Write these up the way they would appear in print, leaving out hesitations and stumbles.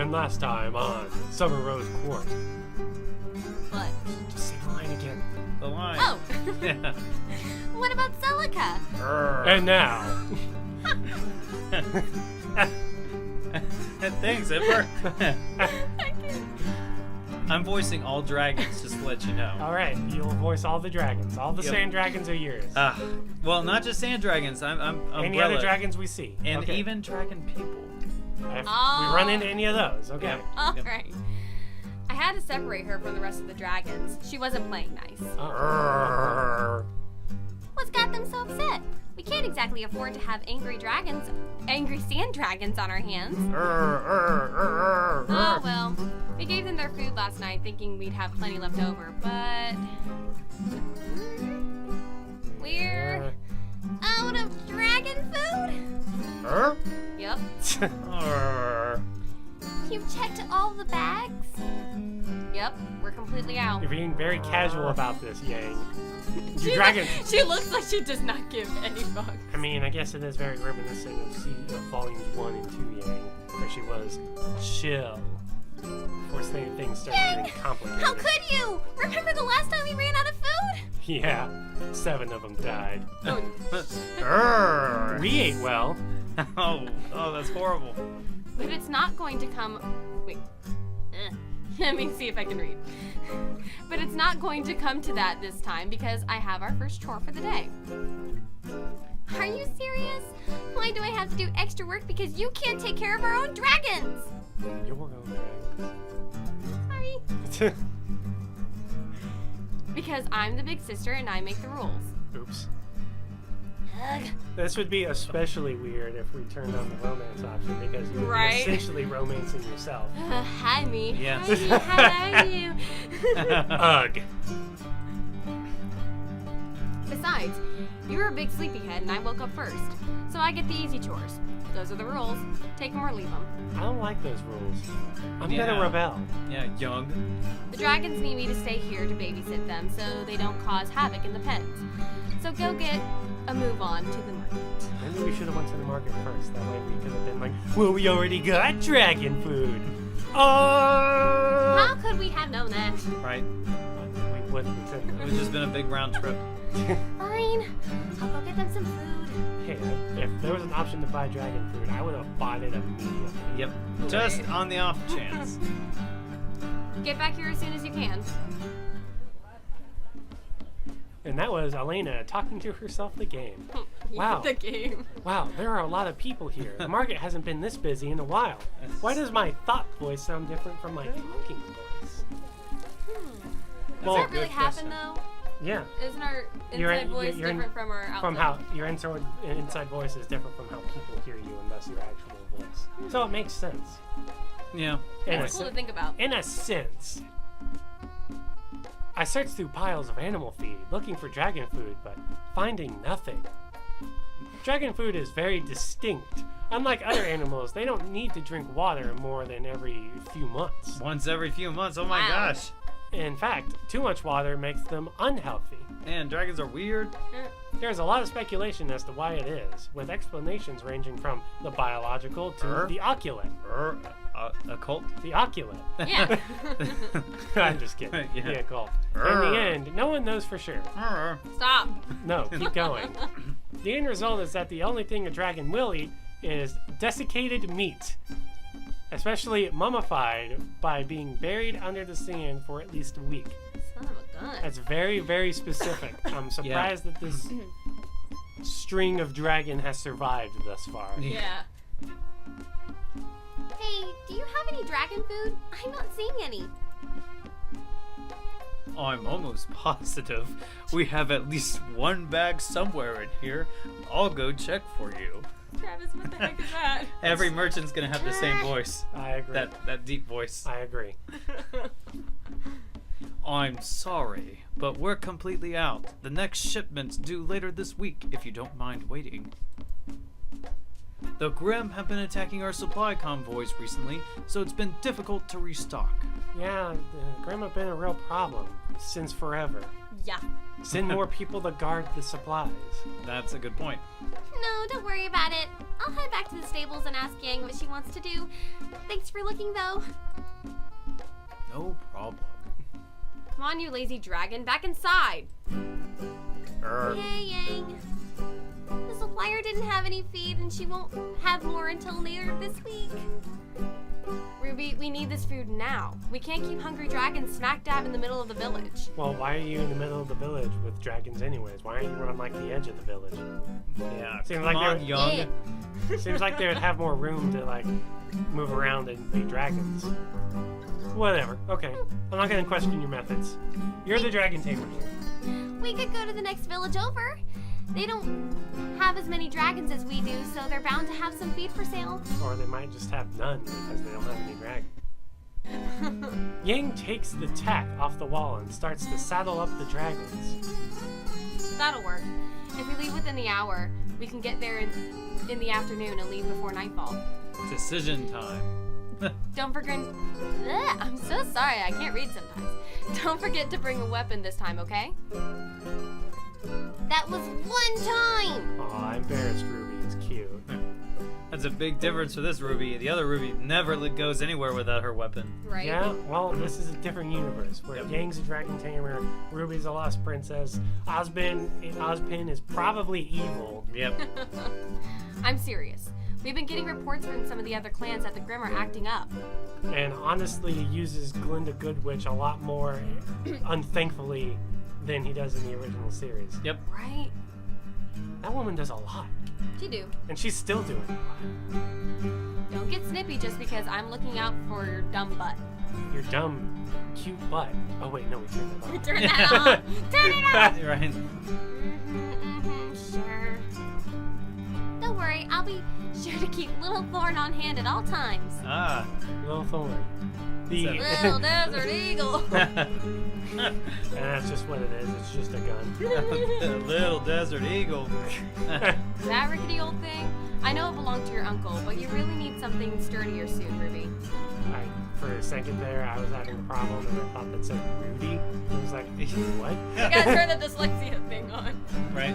happened last time on Summer Rose Court. What? Just say the line again. The line. Oh! Yeah. What about Celica? And now. Thanks, Zipper. I can't. I'm voicing all dragons, just to let you know. All right, you'll voice all the dragons. All the Yep. sand dragons are yours. Well, not just sand dragons. I'm Any umbrella. other dragons we see. And Okay. even dragon people. If Oh. we run into any of those. Okay. Yep. All Yep. right. I had to separate her from the rest of the dragons. She wasn't playing nice. What's got them so upset? We can't exactly afford to have angry sand dragons on our hands. Oh well, we gave them their food last night thinking we'd have plenty left over, but we're out of dragon food? Yep. You've checked all the bags? Yep, we're completely out. You're being very casual about this, Yang. She, dragon. she looks like she does not give any fucks. I mean, I guess it is very reminiscent of Volumes 1 and 2, Yang, where she was chill. Before things started Yang, getting complicated. how could you? Remember the last time we ran out of food? Yeah, 7 of them died. Oh, We ate well. Oh, that's horrible. but it's not going to come. Wait. Let me see if I can read. But it's not going to come to that this time because I have our first chore for the day. Are you serious? Why do I have to do extra work because you can't take care of our own dragons? Your own Sorry. Because I'm the big sister and I make the rules. Oops. Ugh. This would be especially weird if we turned on the romance option because you would Right. be essentially romancing yourself. Hi, me. Yeah. Hi, how are you? Ugh. Besides, you're a big sleepyhead and I woke up first. So I get the easy chores. Those are the rules. Take them or leave them. I don't like those rules. I'm Yeah. gonna rebel. Yeah, young. The dragons need me to stay here to babysit them so they don't cause havoc in the pens. So go get a move on to the market. Maybe we should have went to the market first. That way we could have been like, well, we already got dragon food. Oh! How could we have known that? Right. We wouldn't. It would just been a big round trip. Fine. I'll go get them some food. Hey, if there was an option to buy dragon food, I would have bought it immediately. Yep. Just on the off chance. Get back here as soon as you can. And that was Elena talking to herself the game. Wow. The game. Wow, there are a lot of people here. The market hasn't been this busy in a while. Why does my thought voice sound different from my talking voice? Does Well, that really good happen question. though? Yeah. Isn't our You're- inside voice you're in- different from our outside? From how your inside voice is different from how people hear you, and thus your actual voice. So it makes sense. Yeah. In a, That's cool to sen- think about. in a sense. I searched through piles of animal feed, looking for dragon food, but finding nothing. Dragon food is very distinct. Unlike other animals, they don't need to drink water more than every few months. Once every few months. Oh my Wow. gosh. In fact, too much water makes them unhealthy. Man, dragons are weird. There's a lot of speculation as to why it is, with explanations ranging from the biological to the oculate. Occult? The oculate. Yeah. I'm just kidding. Yeah. The occult. In the end, no one knows for sure. Stop. No, keep going. The end result is that the only thing a dragon will eat is desiccated meat, especially mummified by being buried under the sand for at least a week. Son of a gun. That's very, very specific. I'm surprised that this string of dragon has survived thus far. Yeah. Hey, do you have any dragon food? I'm not seeing any. I'm almost positive we have at least one bag somewhere in here. I'll go check for you. Travis, what the heck is that? Every merchant's gonna have the same voice. I agree. That deep voice. I agree. I'm sorry, but we're completely out. The next shipment's due later this week, if you don't mind waiting. The Grimm have been attacking our supply convoys recently, so it's been difficult to restock. Yeah, the Grimm have been a real problem since forever. Yeah. Send more people to guard the supplies. That's a good point. No, don't worry about it. I'll head back to the stables and ask Yang what she wants to do. Thanks for looking, though. No problem. Come on, you lazy dragon, back inside. Urgh. Hey, Yang. The supplier didn't have any feed, and she won't have more until later this week. Ruby, we need this food now. We can't keep hungry dragons smack dab in the middle of the village. Well, why are you in the middle of the village with dragons anyways? Why aren't you on like the edge of the village? Yeah, Seems come like on, they're- young. Seems like they would have more room to like move around and be dragons. Whatever. Okay. I'm not gonna question your methods. You're the dragon tamer. We could go to the next village over. They don't have as many dragons as we do, so they're bound to have some feed for sale. Or they might just have none because they don't have any dragons. Yang takes the tack off the wall and starts to saddle up the dragons. That'll work. If we leave within the hour, we can get there in the afternoon and leave before nightfall. Decision time. Don't forget. Ugh, I'm so sorry, I can't read sometimes. Don't forget to bring a weapon this time, okay? That was one time! Aw, I embarrassed Ruby. It's cute. That's a big difference for this Ruby. The other Ruby never goes anywhere without her weapon. Right? Yeah, well, this is a different universe where Yep. Yang's a dragon tamer, Ruby's a lost princess, Ozpin is probably evil. Yep. I'm serious. We've been getting reports from some of the other clans that the Grimm are acting up. And honestly uses Glinda Goodwitch a lot more unthankfully than he does in the original series. Yep. Right? That woman does a lot. She do. And she's still doing a lot. Don't get snippy just because I'm looking out for your dumb butt. Your dumb, cute butt. Oh wait, no, we turned that off. Turn that off! Turn it off! Right. Sure. Don't worry, I'll be sure to keep Little Thorn on hand at all times. Ah. Little Thorn. The Little Desert Eagle. and that's just what it is. It's just a gun. Little desert eagle. That rickety old thing? I know it belonged to your uncle, but you really need something sturdier soon, Ruby. For a second there, I was having a problem, and I thought that said Rudy. I was like, what? You gotta turn the dyslexia thing on. Right.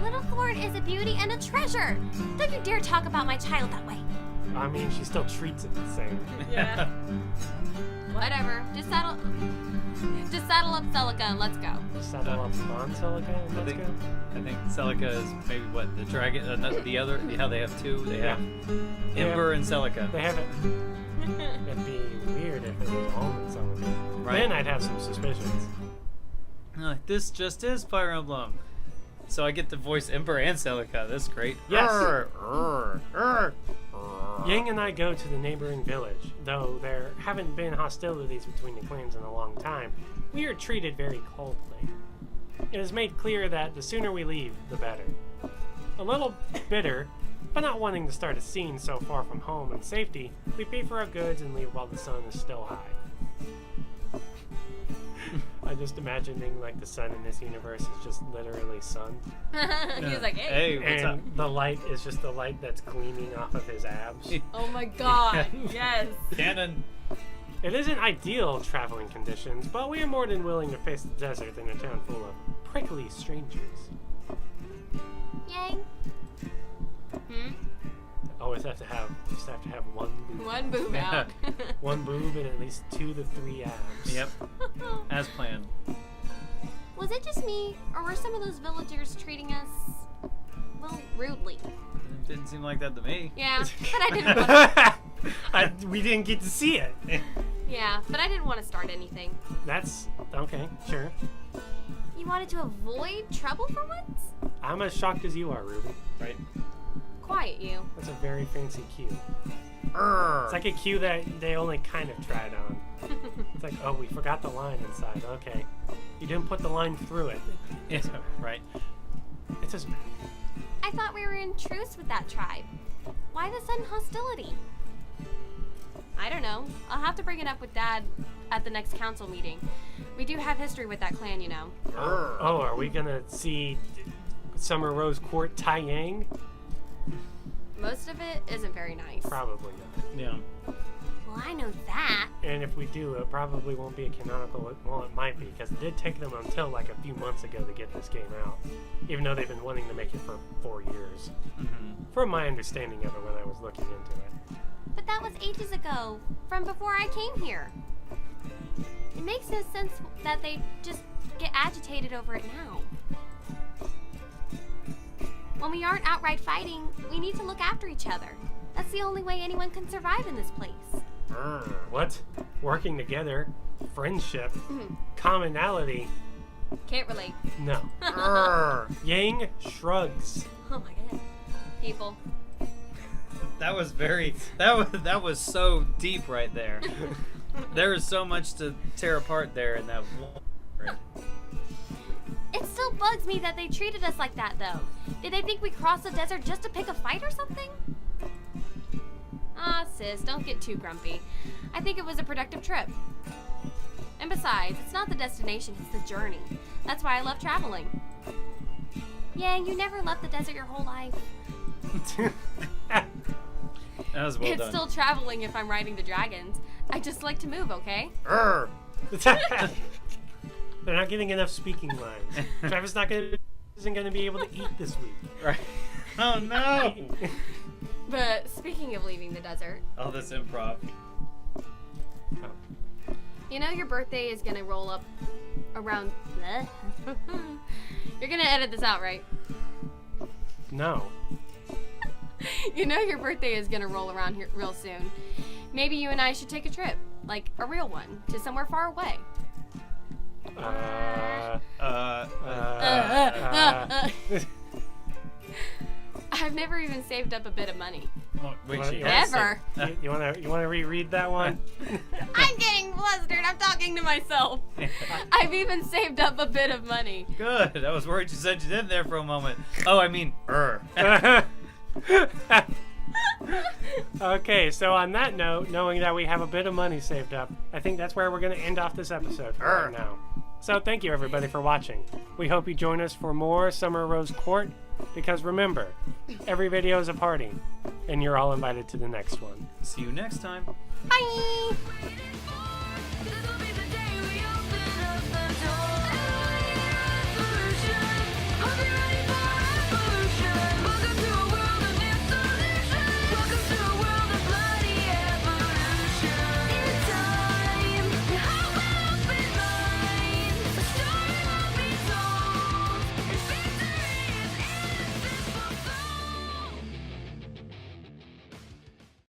Little Thorn is a beauty and a treasure. Don't you dare talk about my child that way. I mean, she still treats it the same. Yeah. Whatever. Just saddle up Celica and let's go. Settle up on Celica and let's go. I think Celica is maybe what the dragon, the other. How they have two. They have Ember and Celica. They haven't. It'd be weird if it was Almond Celica. Right. Then I'd have some suspicions. This just is Fire Emblem. So I get to voice Ember and Celica. That's great. Yes. Arr. Yang and I go to the neighboring village. Though there haven't been hostilities between the clans in a long time, we are treated very coldly. It is made clear that the sooner we leave, the better. A little bitter, but not wanting to start a scene so far from home and safety, we pay for our goods and leave while the sun is still high. I'm just imagining like the sun in this universe is just literally sun. He was like, hey. Hey, what's And up? the light is just the light that's gleaming off of his abs. Oh my god. Yes. Cannon. It isn't ideal traveling conditions, but we are more than willing to face the desert in a town full of prickly strangers. Yang. Always have to have one boob. One boob out. One boob and at least 2 to 3 abs. Yep. As planned. Was it just me, or were some of those villagers treating us, well, rudely? It didn't seem like that to me. Yeah, but I didn't want We didn't get to see it. Yeah, but I didn't want to start anything. That's okay, sure. You wanted to avoid trouble for once? I'm as shocked as you are, Ruby. Right. Quiet you. That's a very fancy cue. It's like a cue that they only kind of tried on. It's like, oh, we forgot the line inside. Okay. You didn't put the line through it. Yeah. Right. It doesn't matter. I thought we were in truce with that tribe. Why the sudden hostility? I don't know. I'll have to bring it up with Dad at the next council meeting. We do have history with that clan, you know. Oh, are we gonna see Summer Rose Court Tai Yang? Most of it isn't very nice. Probably not. Yeah. Well, I know that. And if we do, it probably won't be a canonical. Well, it might be, because it did take them until like a few months ago to get this game out. Even though they've been wanting to make it for 4 years. From my understanding of it when I was looking into it. But that was ages ago, from before I came here. It makes no sense that they just get agitated over it now. When we aren't outright fighting, we need to look after each other. That's the only way anyone can survive in this place. What? Working together, friendship, commonality. Can't relate. No. Yang shrugs. Oh my god. People. That was that was so deep right there. There is so much to tear apart there in that one word. It still bugs me that they treated us like that, though. Did they think we crossed the desert just to pick a fight or something? Ah, sis, don't get too grumpy. I think it was a productive trip. And besides, it's not the destination, it's the journey. That's why I love traveling. Yang, you never left the desert your whole life. That was well It's done. still traveling if I'm riding the dragons. I just like to move, okay? They're not getting enough speaking lines. Travis isn't gonna be able to eat this week. Right. Oh no! But speaking of leaving the desert, All this improv. you know your birthday is gonna roll up around. You're gonna edit this out, right? No. You know your birthday is gonna roll around here real soon. Maybe you and I should take a trip, like a real one, to somewhere far away. I've never even saved up a bit of money. Wait, she Never. You wanna reread that one? I'm getting flustered. I'm talking to myself. I've even saved up a bit of money. Good. I was worried you said you did there for a moment. Oh, I mean, Okay, so on that note, knowing that we have a bit of money saved up, I think that's where we're going to end off this episode for right now. So thank you everybody for watching. We hope you join us for more Summer Rose Court, because remember, every video is a party, and you're all invited to the next one. See you next time. Bye.